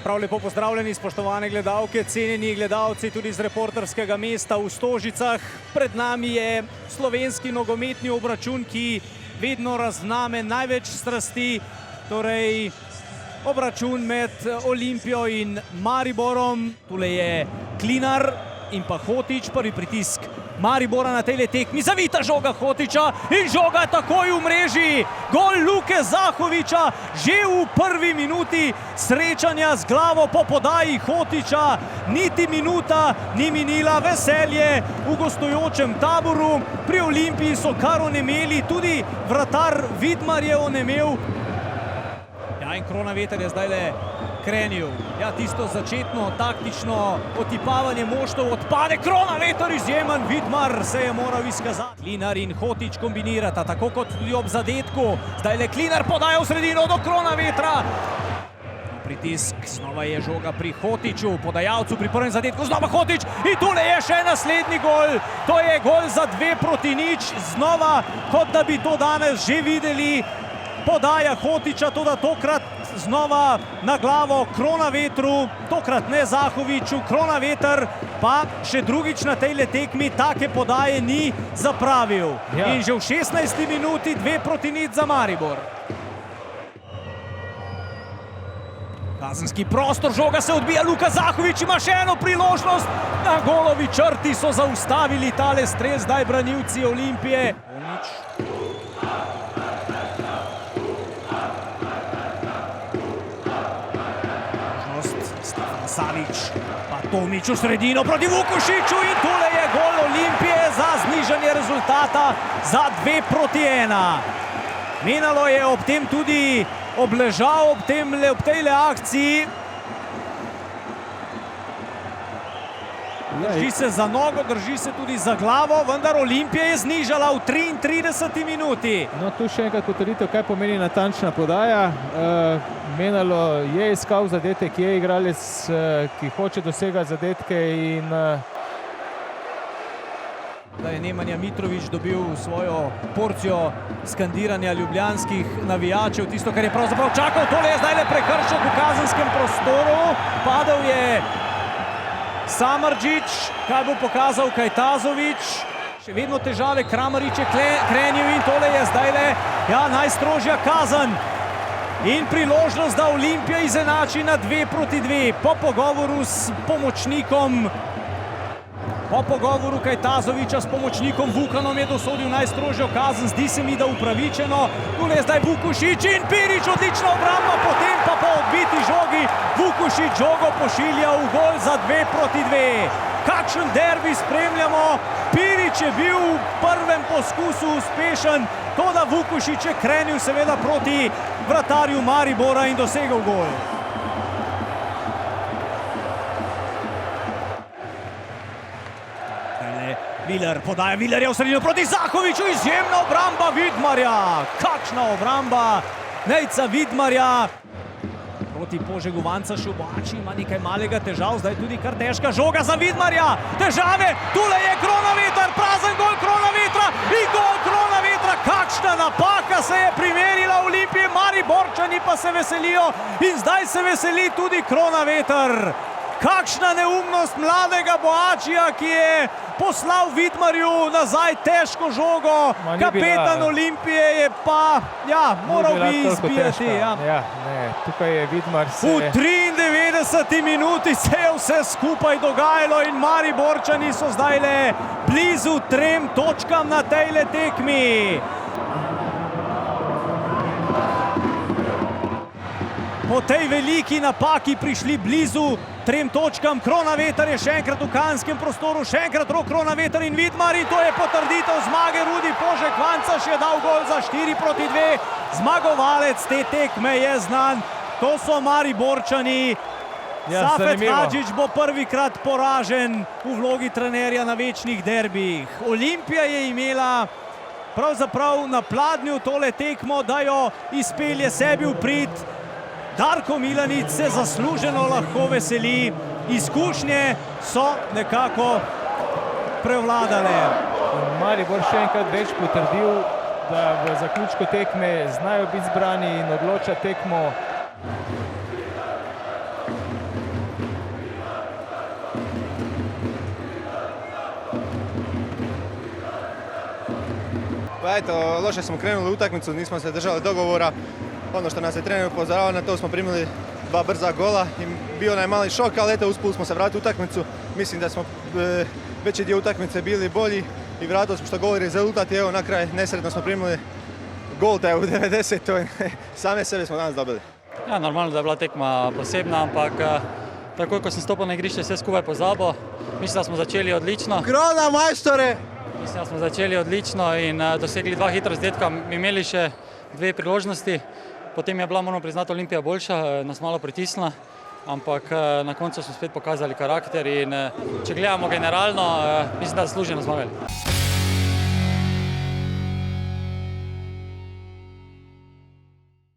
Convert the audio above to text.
Prav lepo pozdravljeni, spoštovane gledalke, cenjeni gledalci tudi z reporterskega mesta v Stožicah. Pred nami je slovenski nogometni obračun, ki vedno razname največ strasti, torej obračun med Olimpijo in Mariborom. Tule je Klinar in pa Hotić, prvi pritisk Maribora na tej tekmi, zavita žoga Hotića in žoga takoj v mreži. Gol Luke Zahovića že v prvi minuti srečanja z glavo po podaji Hotića. Niti minuta ni minila, veselje v gostujočem taboru. Pri Olimpiji so kar onemeli, tudi vratar Vidmar je onemel. Ja, in Kronaveter je zdajle krenil. Ja, tisto začetno taktično otipavanje moštov odpade. Kronaveter izjemen, Vidmar se je moral izkazati. Klinar in Hotić kombinirata, tako kot tudi ob zadetku. Zdajle Klinar podaja v sredino do Kronavetra. Pritisk, znova je žoga pri Hotiću, podajalcu pri prvem zadetku, znova Hotić in tule je še naslednji gol. To je gol za 2-0, znova, kot da bi to danes že videli. Podaja Hotića, toda tokrat znova na glavo Kronavetru, tokrat ne Zahoviću. Kronaveter pa še drugič na tej tekmi take podaje ni zapravil. Ja. In že v 16. minuti 2-0 za Maribor. Kazenski prostor, žoga se odbija, Luka Zahović ima še eno priložnost. Na golovi črti so zaustavili tale strel, zdaj branilci Olimpije. Savić, pa Tomić v sredino proti Vukušiću in tole je gol Olimpije za znižanje rezultata za 2-1. Menalo je ob tem tudi obležal ob tej akciji. Drži se za nogo, drži se tudi za glavo, vendar Olimpija je znižala v 33. minuti. No, tu še enkrat potrditev, kaj pomeni natančna podaja. Menalo je iskal zadetek, je igralec, ki hoče dosegati zadetke in... Da je Nemanja Mitrović dobil svojo porcijo skandiranja ljubljanskih navijačev, tisto, kar je pravzaprav čakal. Tole je zdajle prekršek v kazenskem prostoru, padel je Samardžić, kaj bo pokazal Kajtazović. Še vedno težave, Kramarić je krenil in tole je zdajle najstrožja kazen. In priložnost, da Olimpija izenači na 2-2. Po pogovoru s pomočnikom, po pogovoru Kajtazovića s pomočnikom Vukanom je dosodil najstrožjo kazen. Zdi se mi, da upravičeno. Tule je zdaj Vukušić in Pirić, odlična obramba, potem pa po odbiti žogi Vukušić žogo pošilja v gol za 2-2. Kakšen derbi spremljamo. Pirić je bil v prvem poskusu uspešen, toda Vukušić je krenil seveda proti vratarju Maribora in dosegel gol. Viler podaja, Viler je v sredino proti Zahoviću, izjemna obramba Vidmarja. Kakšna obramba Nejca Vidmarja. Proti Požegu Vanca Šubači ima nekaj malega težav, zdaj tudi kar težka žoga za Vidmarja. Težave, tule je Kronaveter, prazen gol Kronavetra in gol Kronavetra. Kakšna napaka se je primerila Olimpije, Mariborčani pa se veselijo in zdaj se veseli tudi Kronaveter. Kakšna neumnost mladega Boačija, ki je poslal Vidmarju nazaj težko žogo. Kapetan Olimpije je pa, moral bi izbijati. Tukaj je Vidmar se... V 93. minuti se je vse skupaj dogajalo in Mariborčani so zdajle blizu 3 točkam na tej tekmi. Po tej veliki napaki prišli blizu 3 točkam. Kronaveter je še enkrat v kazenskem prostoru, še enkrat Rok Kronaveter in Vidmar in to je potrditev zmage. Rudi Požek Vancaš je dal gol za 4-2. Zmagovalec te tekme je znan, to so Mariborčani. Safet Hadžić bo prvikrat poražen v vlogi trenerja na večnih derbijih. Olimpija je imela pravzaprav na pladnju tole tekmo, da jo izpelje sebi v prid. Darko Milanič se zasluženo lahko veseli, izkušnje so nekako prevladale. Maribor še enkrat več potrdil, da v zaključku tekme znajo biti zbrani in odloča tekmo. Pa eto, loše smo krenuli u utakmicu, nismo se držali dogovora. Ono što nas je trener upozoravao, na to smo primili 2 brza gola i bio nam je mali šok, ali eto, uspjeli smo se vratiti u utakmicu. Mislim da smo veći dio utakmice bili bolji i vratili smo što govori rezultat i evo na kraj nesretno smo primili gol taj u 90. Same sebe smo danes dobili. Ja, normalno da je bila tekma posebna, ampak takoj, ko sem stopil na igrišče, vse skupaj pozabo. Mislim, da smo začeli odlično. Krona, majstore! Mislim, da smo začeli odlično in dosegli 2 hitra zadetka. Imeli še 2 priložnosti. Potem je bila, moramo priznati, Olimpija boljša, nas malo pritisnila. Ampak na koncu smo spet pokazali karakter in če gledamo generalno, mislim, da zasluženo zmagali.